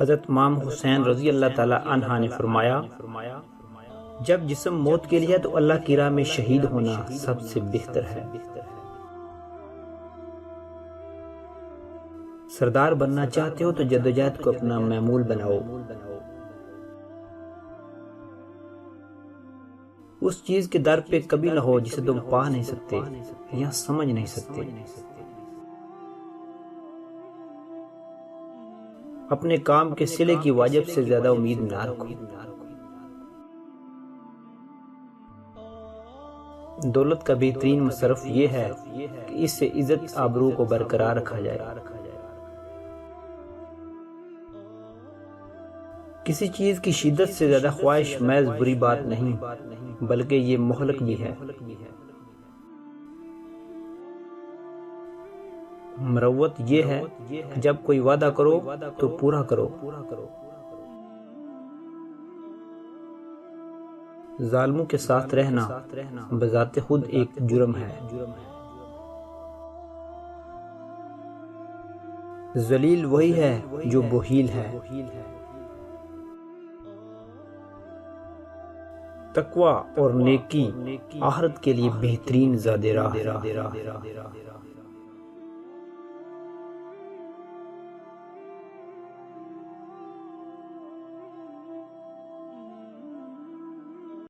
حضرت امام حسین رضی اللہ تعالی عنہ نے فرمایا، جب جسم موت کے لیے تو اللہ کی راہ میں شہید ہونا سب سے بہتر ہے۔ سردار بننا چاہتے ہو تو جدوجہد کو اپنا معمول بناؤ۔ اس چیز کے در پہ کبھی نہ ہو جسے تم پا نہیں سکتے یا سمجھ نہیں سکتے۔ اپنے کام کے صلے کی واجب سے زیادہ امید نہ رکھو۔ دولت کا بہترین مصرف یہ ہے کہ اس سے عزت آبرو کو برقرار رکھا جائے۔ کسی چیز کی شدت سے زیادہ خواہش محض بری بات نہیں بلکہ یہ مہلک بھی ہے۔ مروت یہ ہے کہ جب کوئی وعدہ کرو تو پورا کرو۔ ظالموں کے ساتھ رہنا بذات خود ایک جرم ہے۔ ذلیل وہی ہے جو بخیل ہے۔ تقوی اور نیکی آخرت کے لیے بہترین زاد راہ ہے۔